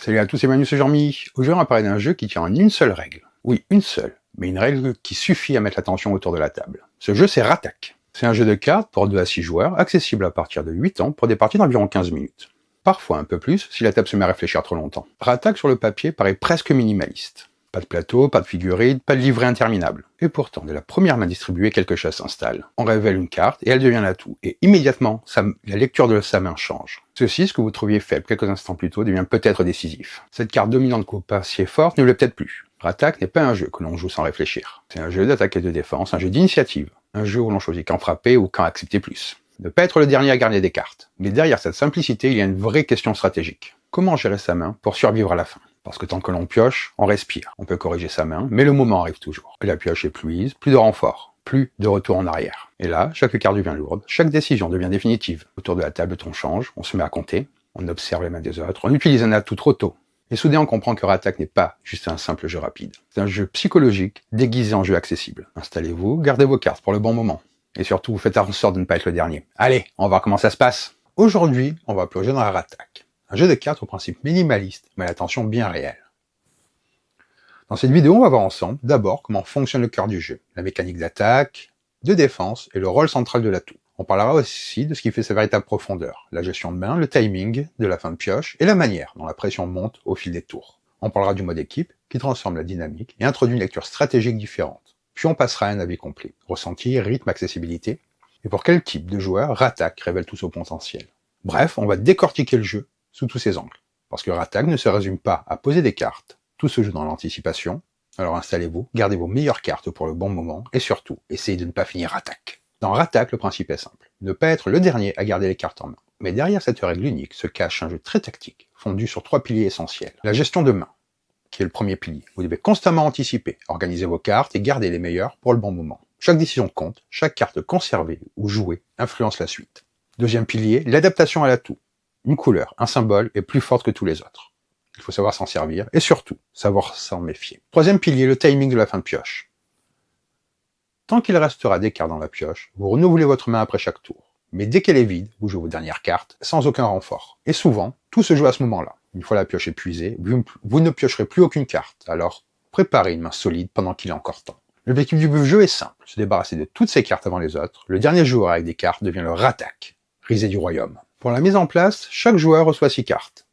Salut à tous, c'est Manu, c'est Jean-Mi. Aujourd'hui, on va parler d'un jeu qui tient en une seule règle. Oui, une seule, mais une règle qui suffit à mettre l'attention autour de la table. Ce jeu, c'est Ratak. C'est un jeu de cartes pour 2 à 6 joueurs, accessible à partir de 8 ans pour des parties d'environ 15 minutes. Parfois un peu plus, si la table se met à réfléchir trop longtemps. Ratak sur le papier paraît presque minimaliste. Pas de plateau, pas de figurines, pas de livret interminable. Et pourtant, dès la première main distribuée, quelque chose s'installe. On révèle une carte et elle devient l'atout. Et immédiatement, la lecture de sa main change. Ceci, ce que vous trouviez faible quelques instants plus tôt, devient peut-être décisif. Cette carte dominante qu'au pas si forte ne l'est peut-être plus. Ratak n'est pas un jeu que l'on joue sans réfléchir. C'est un jeu d'attaque et de défense, un jeu d'initiative. Un jeu où l'on choisit quand frapper ou quand accepter plus. Ne pas être le dernier à garder des cartes. Mais derrière cette simplicité, il y a une vraie question stratégique. Comment gérer sa main pour survivre à la fin? Parce que tant que l'on pioche, on respire. On peut corriger sa main, mais le moment arrive toujours. La pioche épuise, plus de renfort, plus de retour en arrière. Et là, chaque carte devient lourde, chaque décision devient définitive. Autour de la table, on change, on se met à compter, on observe les mains des autres, on utilise un atout trop tôt. Et soudain, on comprend que Ratak n'est pas juste un simple jeu rapide. C'est un jeu psychologique, déguisé en jeu accessible. Installez-vous, gardez vos cartes pour le bon moment. Et surtout, vous faites en sorte de ne pas être le dernier. Allez, on va voir comment ça se passe. Aujourd'hui, on va plonger dans la Ratak. Un jeu de cartes au principe minimaliste, mais à l'attention bien réelle. Dans cette vidéo, on va voir ensemble, d'abord, comment fonctionne le cœur du jeu, la mécanique d'attaque, de défense et le rôle central de l'atout. On parlera aussi de ce qui fait sa véritable profondeur, la gestion de main, le timing de la fin de pioche et la manière dont la pression monte au fil des tours. On parlera du mode équipe, qui transforme la dynamique et introduit une lecture stratégique différente. Puis on passera à un avis complet, ressenti, rythme, accessibilité, et pour quel type de joueur Ratak révèle tout son potentiel. Bref, on va décortiquer le jeu sous tous ses angles. Parce que Ratak ne se résume pas à poser des cartes, tout se joue dans l'anticipation, alors installez-vous, gardez vos meilleures cartes pour le bon moment, et surtout, essayez de ne pas finir Ratak. Dans Ratak, le principe est simple, ne pas être le dernier à garder les cartes en main. Mais derrière cette règle unique se cache un jeu très tactique, fondu sur 3 piliers essentiels. La gestion de main, qui est le premier pilier. Vous devez constamment anticiper, organiser vos cartes et garder les meilleures pour le bon moment. Chaque décision compte, chaque carte conservée ou jouée influence la suite. Deuxième pilier, l'adaptation à l'atout. Une couleur, un symbole est plus forte que tous les autres. Il faut savoir s'en servir et surtout, savoir s'en méfier. Troisième pilier, le timing de la fin de pioche. Tant qu'il restera des cartes dans la pioche, vous renouvelez votre main après chaque tour. Mais dès qu'elle est vide, vous jouez vos dernières cartes sans aucun renfort. Et souvent, tout se joue à ce moment-là. Une fois la pioche épuisée, vous ne piocherez plus aucune carte. Alors, préparez une main solide pendant qu'il est encore temps. L'objectif du jeu est simple, se débarrasser de toutes ces cartes avant les autres. Le dernier joueur avec des cartes devient le Ratak, risée du royaume. Pour la mise en place, chaque joueur reçoit 6 cartes.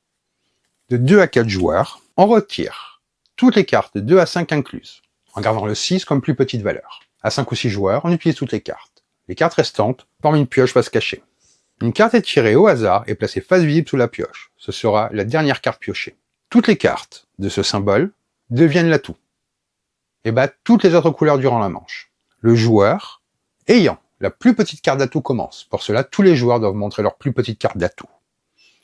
De 2 à 4 joueurs, on retire toutes les cartes de 2 à 5 incluses, en gardant le 6 comme plus petite valeur. À 5 ou 6 joueurs, on utilise toutes les cartes. Les cartes restantes forment une pioche face cachée. Une carte est tirée au hasard et placée face visible sous la pioche. Ce sera la dernière carte piochée. Toutes les cartes de ce symbole deviennent l'atout et battent toutes les autres couleurs durant la manche. Le joueur ayant la plus petite carte d'atout commence. Pour cela, tous les joueurs doivent montrer leur plus petite carte d'atout.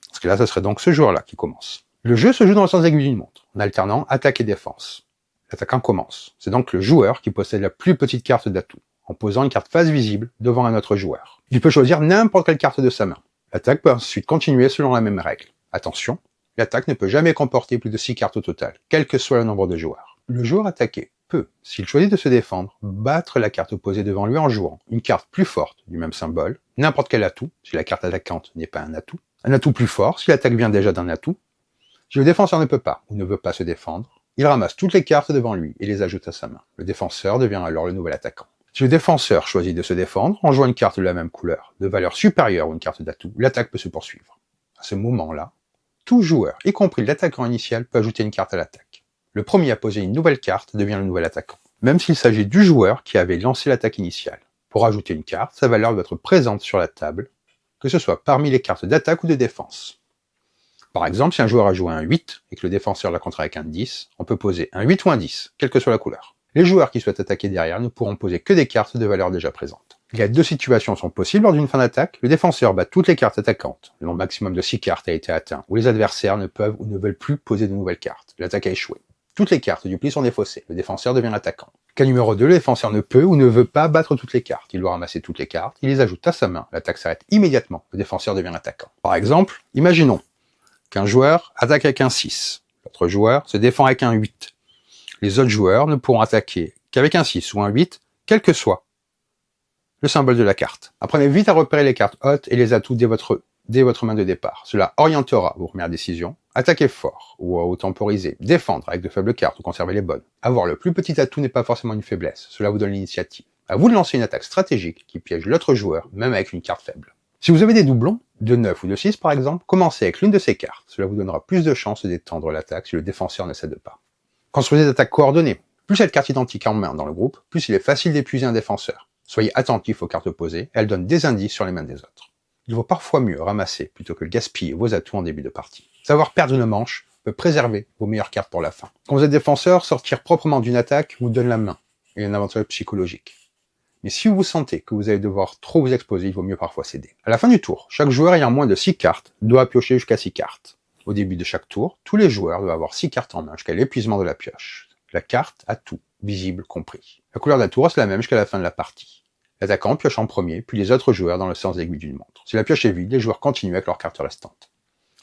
Parce que là, ce serait donc ce joueur-là qui commence. Le jeu se joue dans le sens aiguille d'une montre, en alternant attaque et défense. L'attaquant commence. C'est donc le joueur qui possède la plus petite carte d'atout, en posant une carte face visible devant un autre joueur. Il peut choisir n'importe quelle carte de sa main. L'attaque peut ensuite continuer selon la même règle. Attention, l'attaque ne peut jamais comporter plus de 6 cartes au total, quel que soit le nombre de joueurs. Le joueur attaqué peut, s'il choisit de se défendre, battre la carte opposée devant lui en jouant une carte plus forte du même symbole, n'importe quel atout, si la carte attaquante n'est pas un atout plus fort si l'attaque vient déjà d'un atout. Si le défenseur ne peut pas ou ne veut pas se défendre, il ramasse toutes les cartes devant lui et les ajoute à sa main. Le défenseur devient alors le nouvel attaquant. Si le défenseur choisit de se défendre en jouant une carte de la même couleur, de valeur supérieure ou une carte d'atout, l'attaque peut se poursuivre. À ce moment-là, tout joueur, y compris l'attaquant initial, peut ajouter une carte à l'attaque. Le premier à poser une nouvelle carte devient le nouvel attaquant, même s'il s'agit du joueur qui avait lancé l'attaque initiale. Pour ajouter une carte, sa valeur doit être présente sur la table, que ce soit parmi les cartes d'attaque ou de défense. Par exemple, si un joueur a joué un 8 et que le défenseur l'a contré avec un 10, on peut poser un 8 ou un 10, quelle que soit la couleur. Les joueurs qui souhaitent attaquer derrière ne pourront poser que des cartes de valeur déjà présentes. Il y a 2 situations sont possibles lors d'une fin d'attaque. Le défenseur bat toutes les cartes attaquantes. Le nombre maximum de 6 cartes a été atteint, ou les adversaires ne peuvent ou ne veulent plus poser de nouvelles cartes. L'attaque a échoué. Toutes les cartes du pli sont défaussées. Le défenseur devient l'attaquant. Cas numéro 2, le défenseur ne peut ou ne veut pas battre toutes les cartes. Il doit ramasser toutes les cartes, il les ajoute à sa main. L'attaque s'arrête immédiatement. Le défenseur devient l'attaquant. Par exemple, imaginons qu'un joueur attaque avec un 6. L'autre joueur se défend avec un 8. Les autres joueurs ne pourront attaquer qu'avec un 6 ou un 8, quel que soit le symbole de la carte. Apprenez vite à repérer les cartes hautes et les atouts dès votre main de départ. Cela orientera vos premières décisions Attaquer fort, ou temporiser, défendre avec de faibles cartes ou conserver les bonnes. Avoir le plus petit atout n'est pas forcément une faiblesse, cela vous donne l'initiative. À vous de lancer une attaque stratégique qui piège l'autre joueur, même avec une carte faible. Si vous avez des doublons, de 9 ou de 6 par exemple, commencez avec l'une de ces cartes, cela vous donnera plus de chances d'étendre l'attaque si le défenseur ne cède pas. Construisez des attaques coordonnées. Plus cette carte identique en main dans le groupe, plus il est facile d'épuiser un défenseur. Soyez attentifs aux cartes opposées, elles donnent des indices sur les mains des autres. Il vaut parfois mieux ramasser plutôt que gaspiller vos atouts en début de partie. Savoir perdre une manche peut préserver vos meilleures cartes pour la fin. Quand vous êtes défenseur, sortir proprement d'une attaque vous donne la main et un avantage psychologique. Mais si vous sentez que vous allez devoir trop vous exposer, il vaut mieux parfois céder. À la fin du tour, chaque joueur ayant moins de 6 cartes doit piocher jusqu'à 6 cartes. Au début de chaque tour, tous les joueurs doivent avoir 6 cartes en main jusqu'à l'épuisement de la pioche. La carte a tout, visible compris. La couleur de la tour reste la même jusqu'à la fin de la partie. L'attaquant pioche en premier, puis les autres joueurs dans le sens aiguille d'une montre. Si la pioche est vide, les joueurs continuent avec leurs cartes restantes.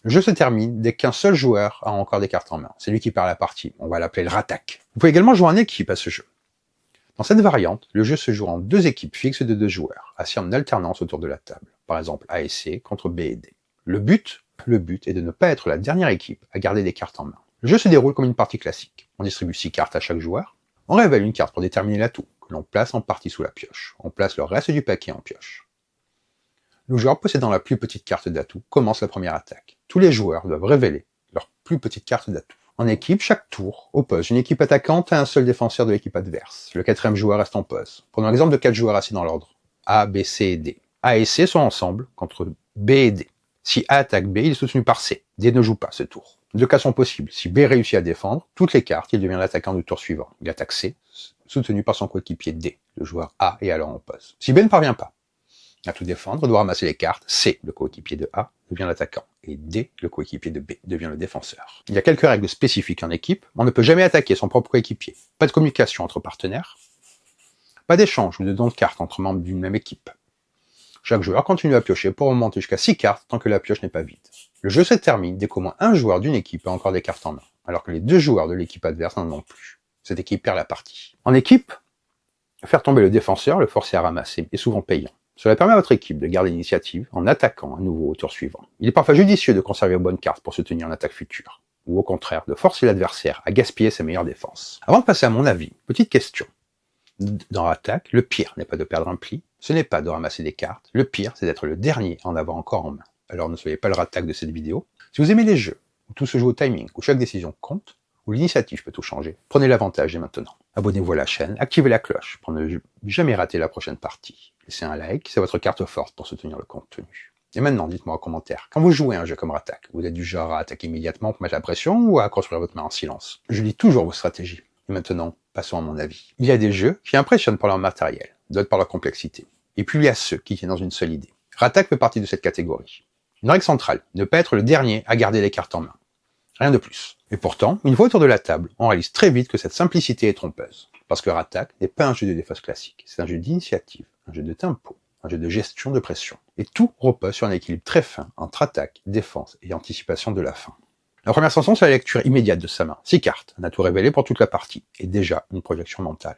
Le jeu se termine dès qu'un seul joueur a encore des cartes en main. C'est lui qui perd la partie. On va l'appeler le rattaque. Vous pouvez également jouer en équipe à ce jeu. Dans cette variante, le jeu se joue en 2 équipes fixes de 2 joueurs, assis en alternance autour de la table. Par exemple, A et C contre B et D. Le but est de ne pas être la dernière équipe à garder des cartes en main. Le jeu se déroule comme une partie classique. On distribue 6 cartes à chaque joueur. On révèle une carte pour déterminer l'atout, que l'on place en partie sous la pioche. On place le reste du paquet en pioche. Le joueur possédant la plus petite carte d'atout commence la première attaque. Tous les joueurs doivent révéler leur plus petite carte d'atout. En équipe, chaque tour oppose une équipe attaquante à un seul défenseur de l'équipe adverse. Le 4e joueur reste en pause. Prenons l'exemple de 4 joueurs assis dans l'ordre. A, B, C et D. A et C sont ensemble contre B et D. Si A attaque B, il est soutenu par C. D ne joue pas ce tour. 2 cas sont possibles. Si B réussit à défendre toutes les cartes, il devient l'attaquant du tour suivant. Il attaque C, soutenu par son coéquipier D. Le joueur A est alors en pause. Si B ne parvient pas à tout défendre, doit ramasser les cartes. C, le coéquipier de A, devient l'attaquant. Et D, le coéquipier de B, devient le défenseur. Il y a quelques règles spécifiques en équipe. On ne peut jamais attaquer son propre coéquipier. Pas de communication entre partenaires. Pas d'échange ou de don de cartes entre membres d'une même équipe. Chaque joueur continue à piocher pour remonter jusqu'à 6 cartes tant que la pioche n'est pas vide. Le jeu se termine dès qu'au moins un joueur d'une équipe a encore des cartes en main, alors que les 2 joueurs de l'équipe adverse n'en ont plus. Cette équipe perd la partie. En équipe, faire tomber le défenseur, le forcer à ramasser, est souvent payant. Cela permet à votre équipe de garder l'initiative en attaquant à nouveau au tour suivant. Il est parfois judicieux de conserver vos bonnes cartes pour soutenir une attaque future, ou au contraire de forcer l'adversaire à gaspiller ses meilleures défenses. Avant de passer à mon avis, petite question. Dans l'attaque, le pire n'est pas de perdre un pli, ce n'est pas de ramasser des cartes, le pire c'est d'être le dernier à en avoir encore en main. Alors ne soyez pas le rattaque de cette vidéo. Si vous aimez les jeux, où tout se joue au timing, où chaque décision compte, où l'initiative peut tout changer, prenez l'avantage dès maintenant. Abonnez-vous à la chaîne, activez la cloche pour ne jamais rater la prochaine partie. Laissez un like, c'est votre carte forte pour soutenir le contenu. Et maintenant, dites-moi en commentaire, quand vous jouez à un jeu comme Rattaque, vous êtes du genre à attaquer immédiatement pour mettre la pression ou à construire votre main en silence? Je lis toujours vos stratégies. Et maintenant, passons à mon avis. Il y a des jeux qui impressionnent par leur matériel, d'autres par leur complexité. Et puis il y a ceux qui tiennent dans une seule idée. Rattaque fait partie de cette catégorie. Une règle centrale, ne pas être le dernier à garder les cartes en main. Rien de plus. Et pourtant, une fois autour de la table, on réalise très vite que cette simplicité est trompeuse. Parce que Rattaque n'est pas un jeu de défausse classique, c'est un jeu d'initiative, un jeu de tempo, un jeu de gestion de pression. Et tout repose sur un équilibre très fin entre attaque, défense et anticipation de la fin. La première sensation, c'est la lecture immédiate de sa main. 6 cartes, un atout révélé pour toute la partie, et déjà une projection mentale.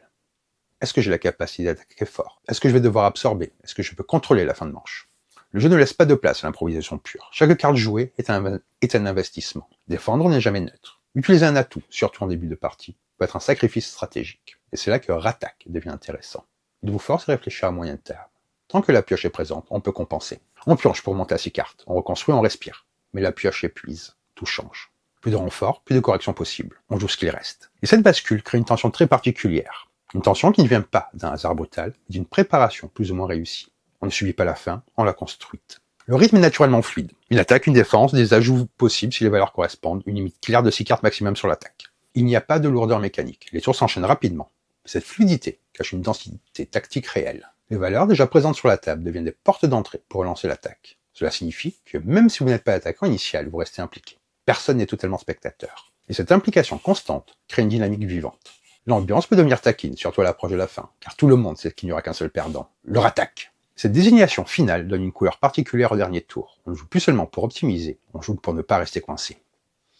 Est-ce que j'ai la capacité d'attaquer fort? Est-ce que je vais devoir absorber? Est-ce que je peux contrôler la fin de manche? Le jeu ne laisse pas de place à l'improvisation pure. Chaque carte jouée est un investissement. Défendre n'est jamais neutre. Utiliser un atout, surtout en début de partie, peut être un sacrifice stratégique. Et c'est là que Rattaque devient intéressant. Il vous force à réfléchir à moyen terme. Tant que la pioche est présente, on peut compenser. On pioche pour monter à 6 cartes, on reconstruit, on respire. Mais la pioche épuise. Tout change. Plus de renfort, plus de correction possible. On joue ce qu'il reste. Et cette bascule crée une tension très particulière. Une tension qui ne vient pas d'un hasard brutal, mais d'une préparation plus ou moins réussie. On ne subit pas la fin, on l'a construite. Le rythme est naturellement fluide. Une attaque, une défense, des ajouts possibles si les valeurs correspondent, une limite claire de 6 cartes maximum sur l'attaque. Il n'y a pas de lourdeur mécanique. Les tours s'enchaînent rapidement. Cette fluidité cache une densité tactique réelle. Les valeurs déjà présentes sur la table deviennent des portes d'entrée pour relancer l'attaque. Cela signifie que même si vous n'êtes pas l'attaquant initial, vous restez impliqué. Personne n'est totalement spectateur. Et cette implication constante crée une dynamique vivante. L'ambiance peut devenir taquine, surtout à l'approche de la fin, car tout le monde sait qu'il n'y aura qu'un seul perdant, le Rattaque. Cette désignation finale donne une couleur particulière au dernier tour. On ne joue plus seulement pour optimiser, on joue pour ne pas rester coincé.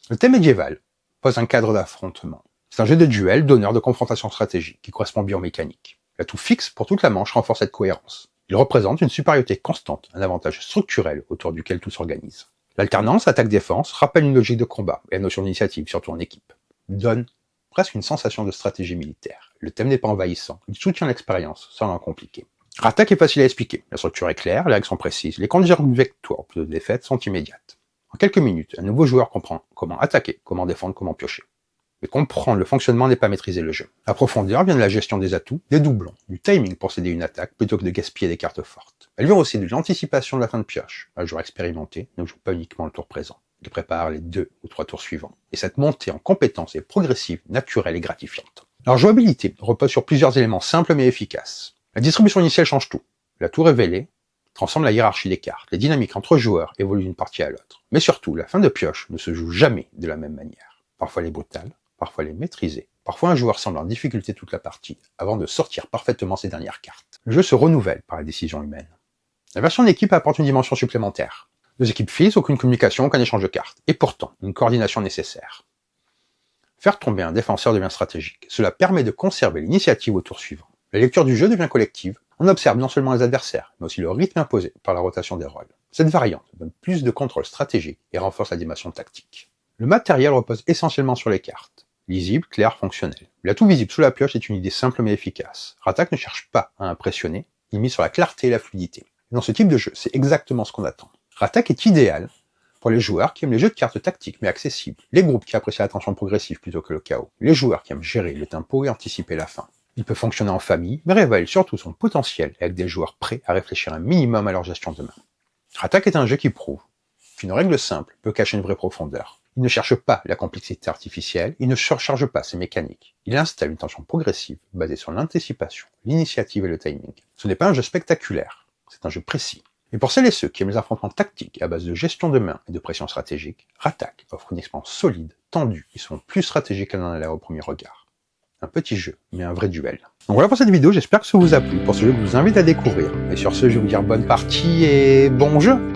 Le thème médiéval pose un cadre d'affrontement. C'est un jeu de duel, d'honneur, de confrontation stratégique, qui correspond bien aux mécaniques. L'atout fixe pour toute la manche renforce cette cohérence. Il représente une supériorité constante, un avantage structurel autour duquel tout s'organise. L'alternance attaque-défense rappelle une logique de combat et la notion d'initiative, surtout en équipe. Donne presque une sensation de stratégie militaire. Le thème n'est pas envahissant, il soutient l'expérience sans l'en compliquer. Rattaque est facile à expliquer, la structure est claire, les règles sont précises, les conditions de victoire ou de défaite sont immédiates. En quelques minutes, un nouveau joueur comprend comment attaquer, comment défendre, comment piocher. Mais comprendre le fonctionnement n'est pas maîtriser le jeu. La profondeur vient de la gestion des atouts, des doublons, du timing pour céder une attaque plutôt que de gaspiller des cartes fortes. Elle vient aussi de l'anticipation de la fin de pioche. Un joueur expérimenté ne joue pas uniquement le tour présent. Il prépare les 2 ou 3 tours suivants. Et cette montée en compétence est progressive, naturelle et gratifiante. Leur jouabilité repose sur plusieurs éléments simples mais efficaces. La distribution initiale change tout. La tour révélée transforme la hiérarchie des cartes. Les dynamiques entre joueurs évoluent d'une partie à l'autre. Mais surtout, la fin de pioche ne se joue jamais de la même manière. Parfois elle est brutale, parfois elle est maîtrisée. Parfois un joueur semble en difficulté toute la partie, avant de sortir parfaitement ses dernières cartes. Le jeu se renouvelle par la décision humaine. La version d'équipe apporte une dimension supplémentaire. 2 équipes fixes, aucune communication, aucun échange de cartes. Et pourtant, une coordination nécessaire. Faire tomber un défenseur devient stratégique. Cela permet de conserver l'initiative au tour suivant. La lecture du jeu devient collective. On observe non seulement les adversaires, mais aussi le rythme imposé par la rotation des rôles. Cette variante donne plus de contrôle stratégique et renforce la dimension tactique. Le matériel repose essentiellement sur les cartes. Lisible, clair, fonctionnel. L'atout visible sous la pioche est une idée simple mais efficace. Rattaque ne cherche pas à impressionner, il mise sur la clarté et la fluidité. Et dans ce type de jeu, c'est exactement ce qu'on attend. Rattaque est idéal pour les joueurs qui aiment les jeux de cartes tactiques mais accessibles, les groupes qui apprécient la tension progressive plutôt que le chaos, les joueurs qui aiment gérer le tempo et anticiper la fin. Il peut fonctionner en famille, mais révèle surtout son potentiel avec des joueurs prêts à réfléchir un minimum à leur gestion de main. Rattaque est un jeu qui prouve qu'une règle simple peut cacher une vraie profondeur. Il ne cherche pas la complexité artificielle, il ne surcharge pas ses mécaniques. Il installe une tension progressive basée sur l'anticipation, l'initiative et le timing. Ce n'est pas un jeu spectaculaire, c'est un jeu précis. Et pour celles et ceux qui aiment les affrontements tactiques à base de gestion de main et de pression stratégique, Rattaque offre une expérience solide, tendue et souvent plus stratégique qu'elle n'en a l'air au premier regard. Un petit jeu, mais un vrai duel. Donc voilà pour cette vidéo, j'espère que ça vous a plu. Pour ce jeu, je vous invite à découvrir. Et sur ce, je vais vous dire bonne partie et bon jeu!